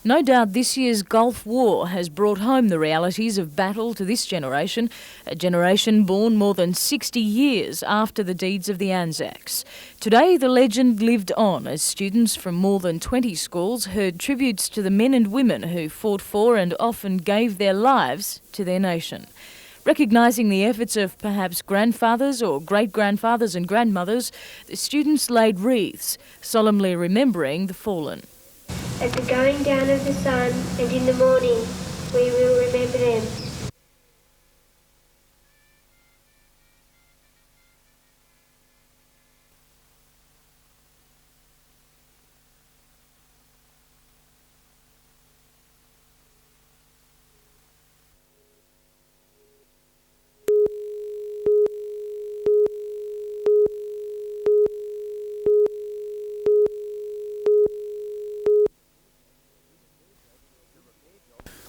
No doubt this year's Gulf War has brought home the realities of battle to this generation, a generation born more than 60 years after the deeds of the Anzacs. Today, the legend lived on as students from more than 20 schools heard tributes to the men and women who fought for and often gave their lives to their nation. Recognising the efforts of perhaps grandfathers or great-grandfathers and grandmothers, the students laid wreaths, solemnly remembering the fallen. At the going down of the sun and in the morning, we will remember them.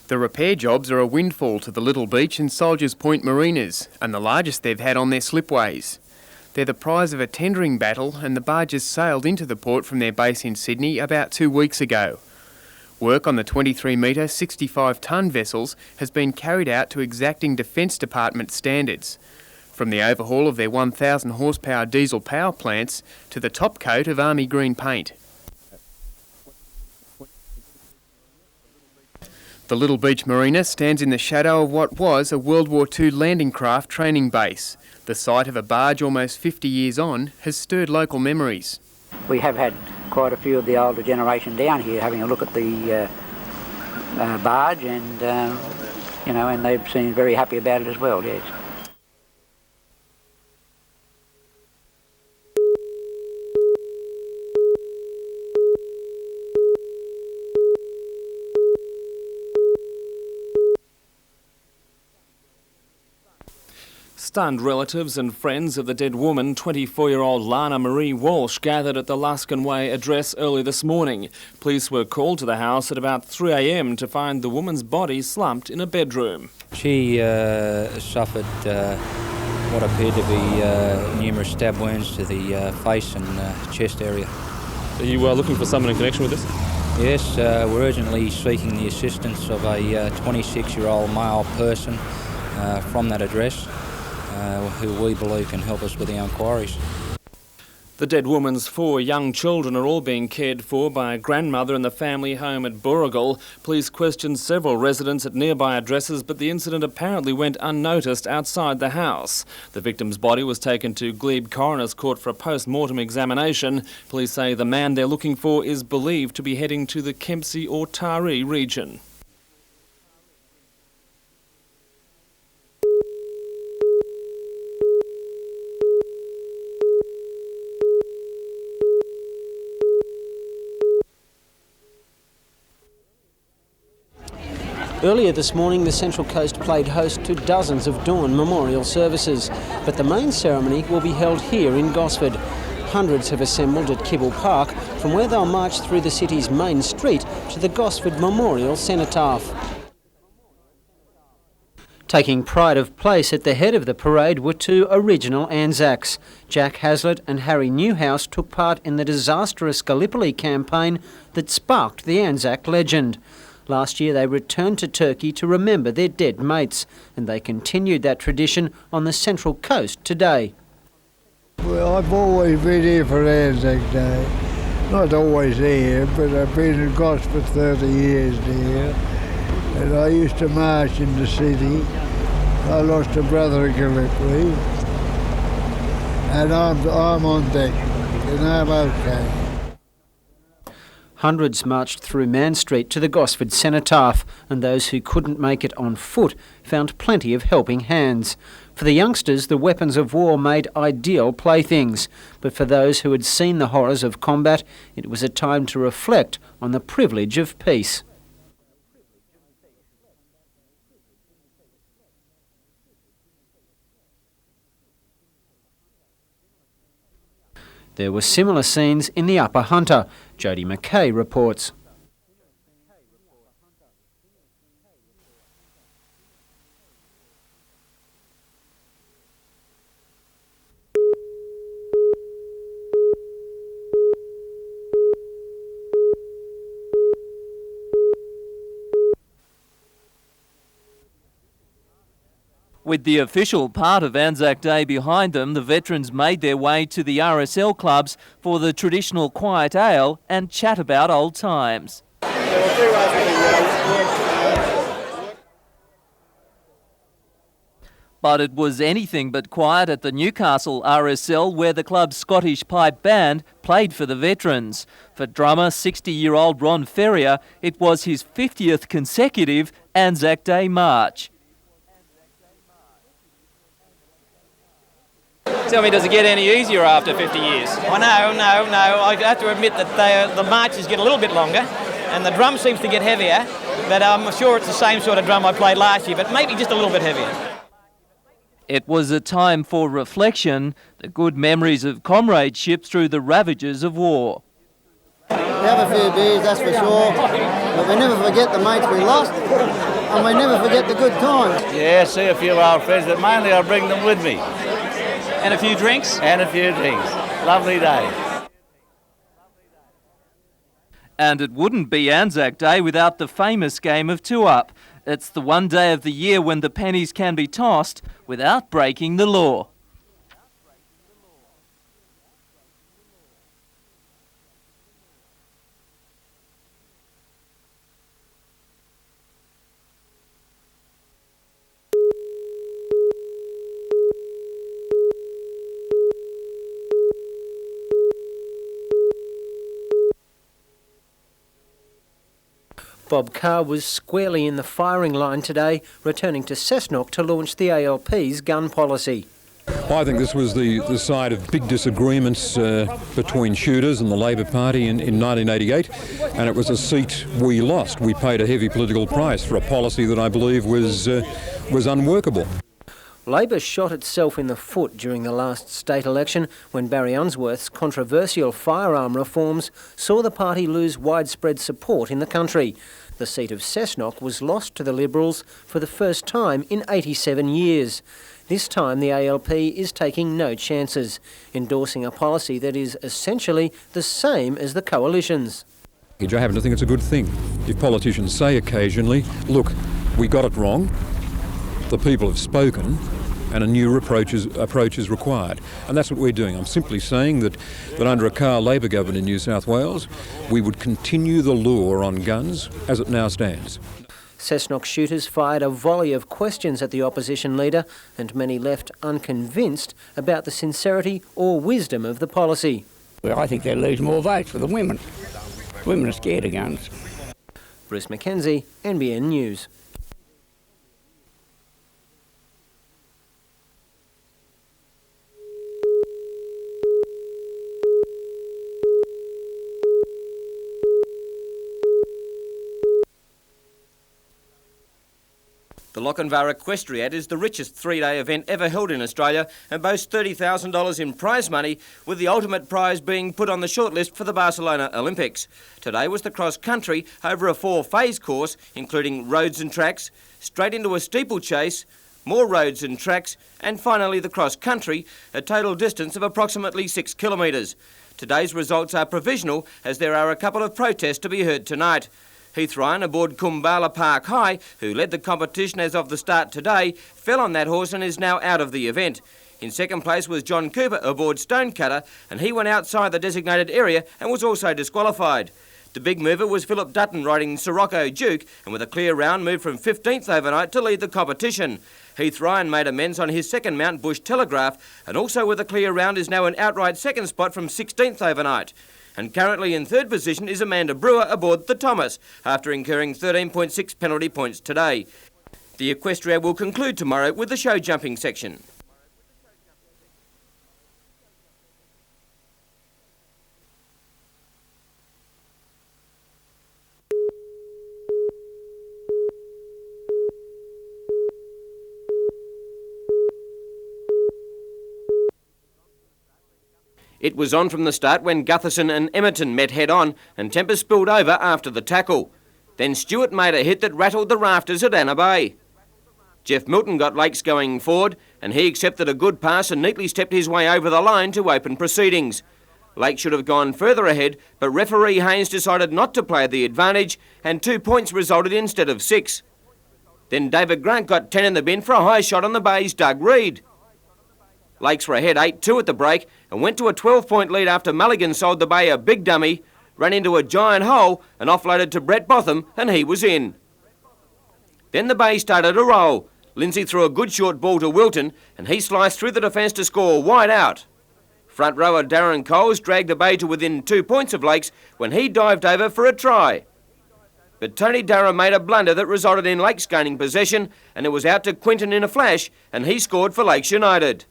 The repair jobs are a windfall to the Little Beach and Soldiers Point marinas, and the largest they've had on their slipways. They're the prize of a tendering battle, and the barges sailed into the port from their base in Sydney about 2 weeks ago. Work on the 23-metre, 65-tonne vessels has been carried out to exacting Defence Department standards, from the overhaul of their 1,000 horsepower diesel power plants to the top coat of army green paint. The Little Beach Marina stands in the shadow of what was a World War II landing craft training base. The sight of a barge almost 50 years on has stirred local memories. We have had quite a few of the older generation down here having a look at the barge and, and they've been very happy about it as well, yes. Stunned relatives and friends of the dead woman, 24-year-old Lana Marie Walsh, gathered at the Luskin Way address early this morning. Police were called to the house at about 3 a.m. to find the woman's body slumped in a bedroom. She suffered what appeared to be numerous stab wounds to the face and chest area. Are you looking for someone in connection with this? Yes, we're urgently seeking the assistance of a 26-year-old male person from that address, who we believe can help us with the inquiries. The dead woman's 4 young children are all being cared for by a grandmother in the family home at Burrigal. Police questioned several residents at nearby addresses, but the incident apparently went unnoticed outside the house. The victim's body was taken to Glebe Coroner's Court for a post-mortem examination. Police say the man they're looking for is believed to be heading to the Kempsey or Taree region. Earlier this morning, the Central Coast played host to dozens of dawn memorial services, but the main ceremony will be held here in Gosford. Hundreds have assembled at Kibble Park, from where they'll march through the city's main street to the Gosford Memorial Cenotaph. Taking pride of place at the head of the parade were 2 original Anzacs. Jack Hazlitt and Harry Newhouse took part in the disastrous Gallipoli campaign that sparked the Anzac legend. Last year they returned to Turkey to remember their dead mates, and they continued that tradition on the Central Coast today. Well, I've always been here for Anzac Day. Not always here, but I've been in Gosford for 30 years here. And I used to march in the city. I lost a brother in Gallipoli. And I'm on deck, and I'm okay. Hundreds marched through Man Street to the Gosford Cenotaph, and those who couldn't make it on foot found plenty of helping hands. For the youngsters, the weapons of war made ideal playthings, but for those who had seen the horrors of combat, it was a time to reflect on the privilege of peace. There were similar scenes in the Upper Hunter. Jodie McKay reports. With the official part of Anzac Day behind them, the veterans made their way to the RSL clubs for the traditional quiet ale and chat about old times. But it was anything but quiet at the Newcastle RSL, where the club's Scottish pipe band played for the veterans. For drummer 60-year-old Ron Ferrier, it was his 50th consecutive Anzac Day march. Tell me, does it get any easier after 50 years? Oh, no. I have to admit that the marches get a little bit longer and the drum seems to get heavier, but I'm sure it's the same sort of drum I played last year, but maybe just a little bit heavier. It was a time for reflection, the good memories of comradeship through the ravages of war. We have a few beers, that's for sure, but we never forget the mates we lost, and we never forget the good times. Yeah, see a few old friends, but mainly I bring them with me. And a few drinks? And a few drinks. Lovely day. And it wouldn't be Anzac Day without the famous game of two-up. It's the one day of the year when the pennies can be tossed without breaking the law. Bob Carr was squarely in the firing line today, returning to Cessnock to launch the ALP's gun policy. I think this was the side of big disagreements between shooters and the Labor Party in 1988, and it was a seat we lost. We paid a heavy political price for a policy that I believe was unworkable. Labor shot itself in the foot during the last state election when Barry Unsworth's controversial firearm reforms saw the party lose widespread support in the country. The seat of Cessnock was lost to the Liberals for the first time in 87 years. This time the ALP is taking no chances, endorsing a policy that is essentially the same as the coalition's. I happen to think it's a good thing. If politicians say occasionally, look, we got it wrong, the people have spoken, and a new approach is required. And that's what we're doing. I'm simply saying that under a Carr Labor government in New South Wales, we would continue the law on guns as it now stands. Cessnock shooters fired a volley of questions at the opposition leader, and many left unconvinced about the sincerity or wisdom of the policy. Well, I think they'll lose more votes for the women. Women are scared of guns. Bruce McKenzie, NBN News. The Lochinvar Equestriad is the richest three-day event ever held in Australia and boasts $30,000 in prize money, with the ultimate prize being put on the shortlist for the Barcelona Olympics. Today was the cross-country over a 4-phase course, including roads and tracks, straight into a steeplechase, more roads and tracks, and finally the cross-country, a total distance of approximately 6 kilometres. Today's results are provisional, as there are a couple of protests to be heard tonight. Heath Ryan aboard Kumbala Park High, who led the competition as of the start today, fell on that horse and is now out of the event. In second place was John Cooper aboard Stonecutter, and he went outside the designated area and was also disqualified. The big mover was Philip Dutton riding Sirocco Duke, and with a clear round moved from 15th overnight to lead the competition. Heath Ryan made amends on his second mount, Bush Telegraph, and also with a clear round is now an outright second spot from 16th overnight. And currently in third position is Amanda Brewer aboard the Thomas, after incurring 13.6 penalty points today. The equestrian will conclude tomorrow with the show jumping section. It was on from the start when Gutherson and Emerton met head-on and tempers spilled over after the tackle. Then Stewart made a hit that rattled the rafters at Anna Bay. Jeff Milton got Lakes going forward, and he accepted a good pass and neatly stepped his way over the line to open proceedings. Lakes should have gone further ahead, but referee Haynes decided not to play the advantage, and 2 points resulted instead of 6. Then David Grant got 10 in the bin for a high shot on the Bay's Doug Reed. Lakes were ahead 8-2 at the break and went to a 12-point lead after Mulligan sold the Bay a big dummy, ran into a giant hole and offloaded to Brett Botham, and he was in. Then the Bay started to roll. Lindsay threw a good short ball to Wilton and he sliced through the defence to score wide out. Front rower Darren Coles dragged the Bay to within 2 points of Lakes when he dived over for a try. But Tony Durham made a blunder that resulted in Lakes gaining possession, and it was out to Quinton in a flash, and he scored for Lakes United.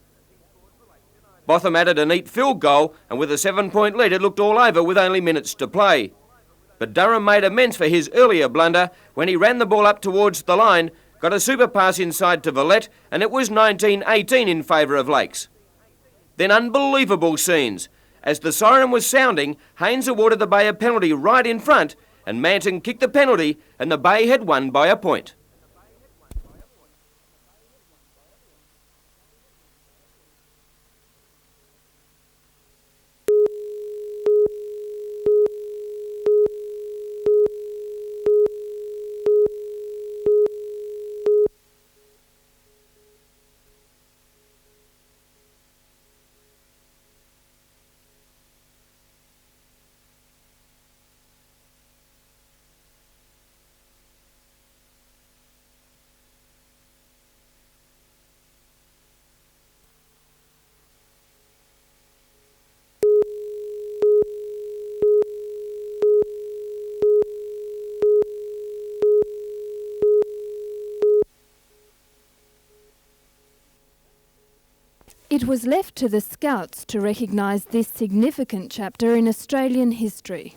Botham added a neat field goal, and with a 7-point lead it looked all over with only minutes to play. But Durham made amends for his earlier blunder when he ran the ball up towards the line, got a super pass inside to Villette, and it was 19-18 in favour of Lakes. Then unbelievable scenes. As the siren was sounding, Haynes awarded the Bay a penalty right in front, and Manton kicked the penalty, and the Bay had won by a point. It was left to the Scouts to recognise this significant chapter in Australian history.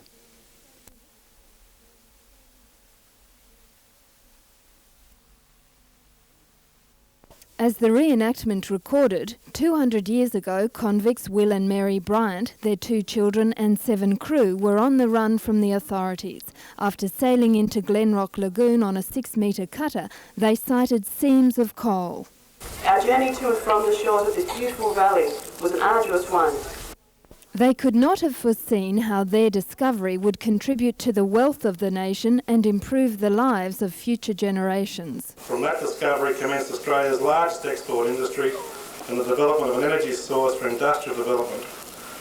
As the reenactment recorded, 200 years ago, convicts Will and Mary Bryant, their 2 children and 7 crew were on the run from the authorities. After sailing into Glenrock Lagoon on a 6-metre cutter, they sighted seams of coal. Our journey to and from the shores of this beautiful valley was an arduous one. They could not have foreseen how their discovery would contribute to the wealth of the nation and improve the lives of future generations. From that discovery commenced Australia's largest export industry and the development of an energy source for industrial development,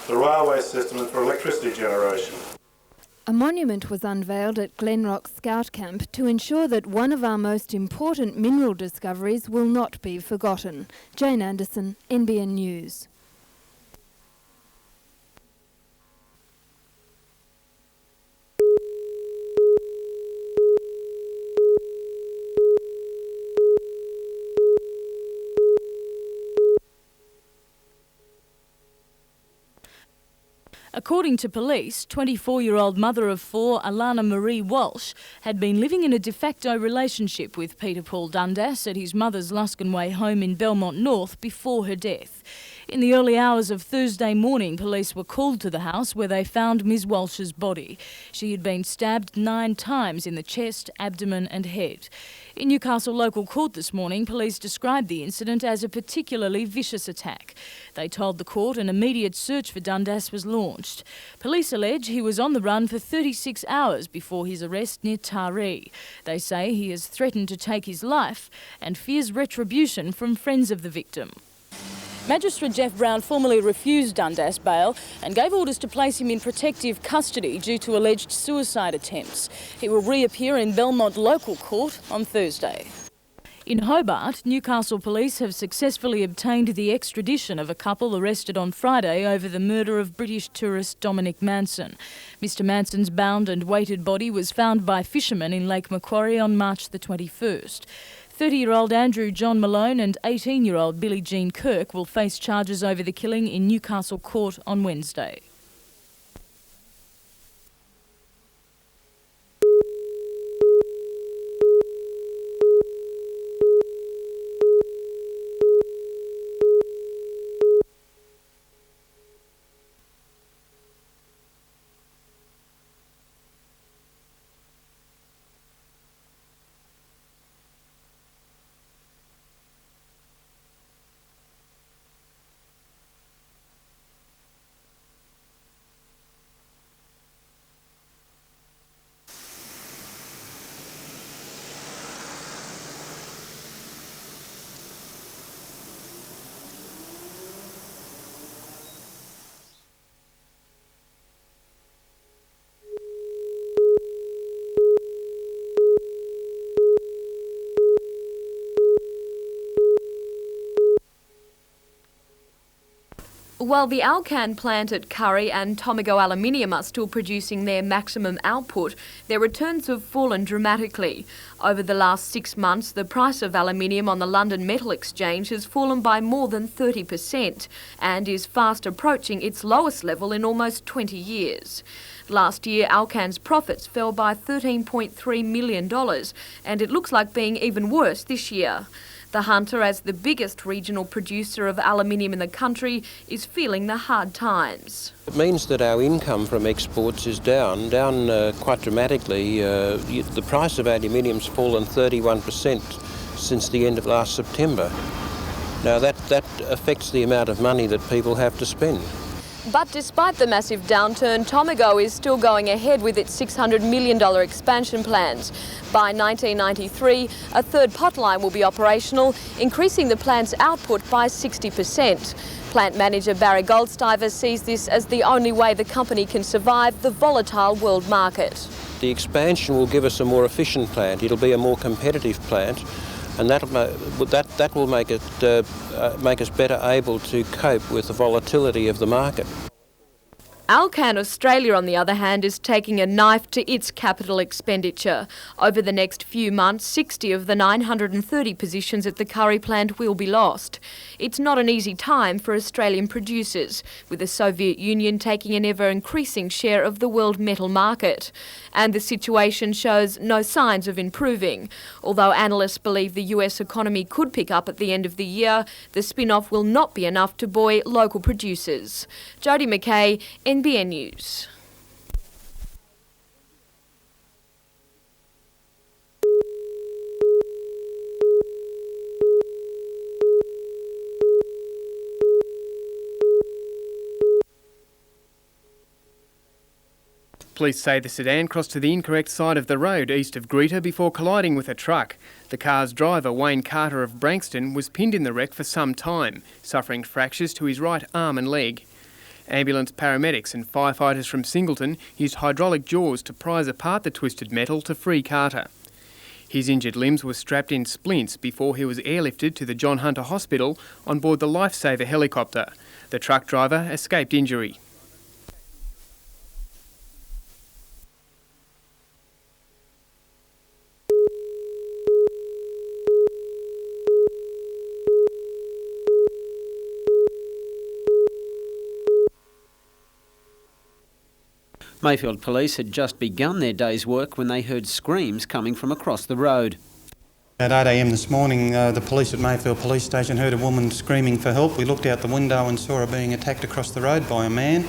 the railway system and for electricity generation. A monument was unveiled at Glenrock Scout Camp to ensure that one of our most important mineral discoveries will not be forgotten. Jane Anderson, NBN News. According to police, 24-year-old mother of 4, Alana Marie Walsh, had been living in a de facto relationship with Peter Paul Dundas at his mother's Luskin Way home in Belmont North before her death. In the early hours of Thursday morning, police were called to the house where they found Ms Walsh's body. She had been stabbed 9 times in the chest, abdomen and head. In Newcastle local court this morning, police described the incident as a particularly vicious attack. They told the court an immediate search for Dundas was launched. Police allege he was on the run for 36 hours before his arrest near Taree. They say he has threatened to take his life and fears retribution from friends of the victim. Magistrate Jeff Brown formally refused Dundas bail and gave orders to place him in protective custody due to alleged suicide attempts. He will reappear in Belmont local court on Thursday. In Hobart, Newcastle police have successfully obtained the extradition of a couple arrested on Friday over the murder of British tourist Dominic Manson. Mr Manson's bound and weighted body was found by fishermen in Lake Macquarie on March the 21st. 30-year-old Andrew John Malone and 18-year-old Billie Jean Kirk will face charges over the killing in Newcastle court on Wednesday. While the Alcan plant at Curry and Tomago Aluminium are still producing their maximum output, their returns have fallen dramatically. Over the last 6 months, the price of aluminium on the London Metal Exchange has fallen by more than 30% and is fast approaching its lowest level in almost 20 years. Last year, Alcan's profits fell by $13.3 million, and it looks like being even worse this year. The Hunter, as the biggest regional producer of aluminium in the country, is feeling the hard times. It means that our income from exports is down quite dramatically. The price of aluminium's fallen 31% since the end of last September. Now that affects the amount of money that people have to spend. But despite the massive downturn, Tomago is still going ahead with its $600 million expansion plans. By 1993, a third potline will be operational, increasing the plant's output by 60%. Plant manager Barry Goldstiver sees this as the only way the company can survive the volatile world market. The expansion will give us a more efficient plant. It'll be a more competitive plant, and that will make us better able to cope with the volatility of the market. Alcan Australia, on the other hand, is taking a knife to its capital expenditure. Over the next few months, 60 of the 930 positions at the Curry plant will be lost. It's not an easy time for Australian producers, with the Soviet Union taking an ever-increasing share of the world metal market. And the situation shows no signs of improving. Although analysts believe the US economy could pick up at the end of the year, the spin-off will not be enough to buoy local producers. Jodie McKay, NBN News. Police say the sedan crossed to the incorrect side of the road east of Greta before colliding with a truck. The car's driver, Wayne Carter of Branxton, was pinned in the wreck for some time, suffering fractures to his right arm and leg. Ambulance paramedics and firefighters from Singleton used hydraulic jaws to prise apart the twisted metal to free Carter. His injured limbs were strapped in splints before he was airlifted to the John Hunter Hospital on board the Lifesaver helicopter. The truck driver escaped injury. Mayfield Police had just begun their day's work when they heard screams coming from across the road. At 8 a.m. this morning, the police at Mayfield Police Station heard a woman screaming for help. We looked out the window and saw her being attacked across the road by a man.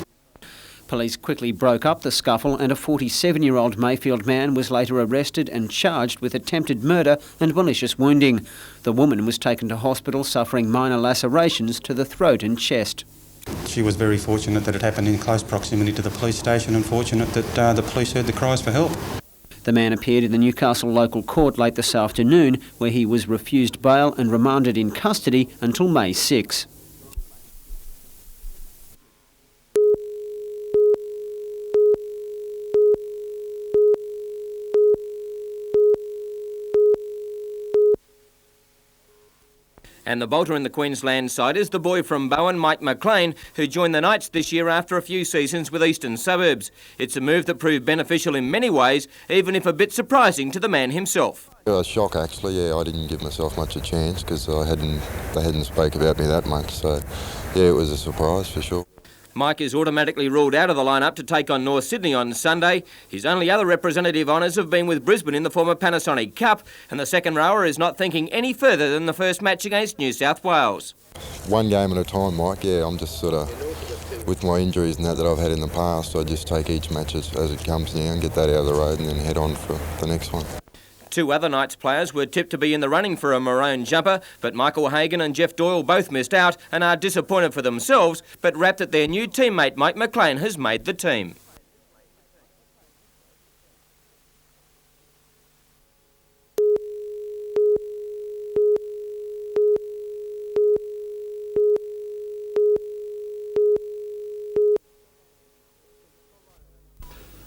Police quickly broke up the scuffle, and a 47-year-old Mayfield man was later arrested and charged with attempted murder and malicious wounding. The woman was taken to hospital suffering minor lacerations to the throat and chest. She was very fortunate that it happened in close proximity to the police station and fortunate that the police heard the cries for help. The man appeared in the Newcastle local court late this afternoon, where he was refused bail and remanded in custody until May 6. And the bolter in the Queensland side is the boy from Bowen, Mike McLean, who joined the Knights this year after a few seasons with Eastern Suburbs. It's a move that proved beneficial in many ways, even if a bit surprising to the man himself. It was a shock, actually. I didn't give myself much a chance because they hadn't spoke about me that much. So, it was a surprise for sure. Mike is automatically ruled out of the lineup to take on North Sydney on Sunday. His only other representative honours have been with Brisbane in the former Panasonic Cup, and the second rower is not thinking any further than the first match against New South Wales. One game at a time, Mike. I'm just sort of, with my injuries and that I've had in the past, I just take each match as it comes now and get that out of the road and then head on for the next one. Two other Knights players were tipped to be in the running for a maroon jumper, but Michael Hagan and Jeff Doyle both missed out and are disappointed for themselves, but rapt that their new teammate Mike McLean has made the team.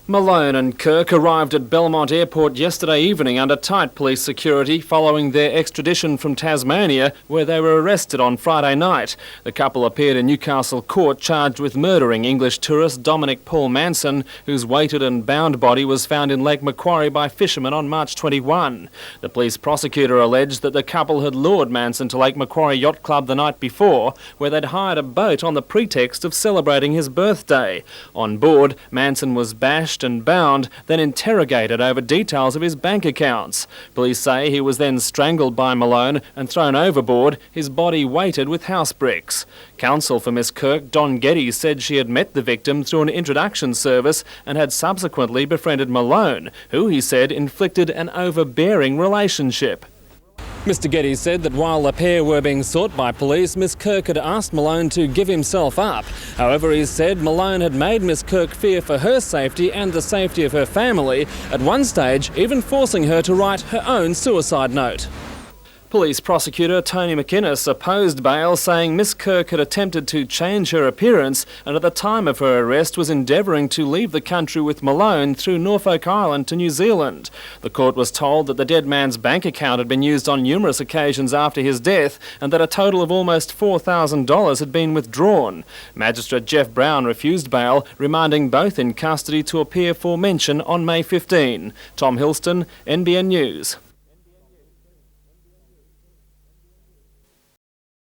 Malone and Kirk arrived at Belmont Airport yesterday evening under tight police security following their extradition from Tasmania, where they were arrested on Friday night. The couple appeared in Newcastle court charged with murdering English tourist Dominic Paul Manson, whose weighted and bound body was found in Lake Macquarie by fishermen on March 21. The police prosecutor alleged that the couple had lured Manson to Lake Macquarie Yacht Club the night before, where they'd hired a boat on the pretext of celebrating his birthday. On board, Manson was bashed and bound, then interrogated over details of his bank accounts. Police say he was then strangled by Malone and thrown overboard, his body weighted with house bricks. Counsel for Miss Kirk, Don Geddes, said she had met the victim through an introduction service and had subsequently befriended Malone, who, he said, inflicted an overbearing relationship. Mr Geddes said that while the pair were being sought by police, Miss Kirk had asked Malone to give himself up. However, he said Malone had made Miss Kirk fear for her safety and the safety of her family, at one stage even forcing her to write her own suicide note. Police prosecutor Tony McInnes opposed bail, saying Miss Kirk had attempted to change her appearance and at the time of her arrest was endeavouring to leave the country with Malone through Norfolk Island to New Zealand. The court was told that the dead man's bank account had been used on numerous occasions after his death and that a total of almost $4,000 had been withdrawn. Magistrate Jeff Brown refused bail, remanding both in custody to appear for mention on May 15. Tom Hilston, NBN News.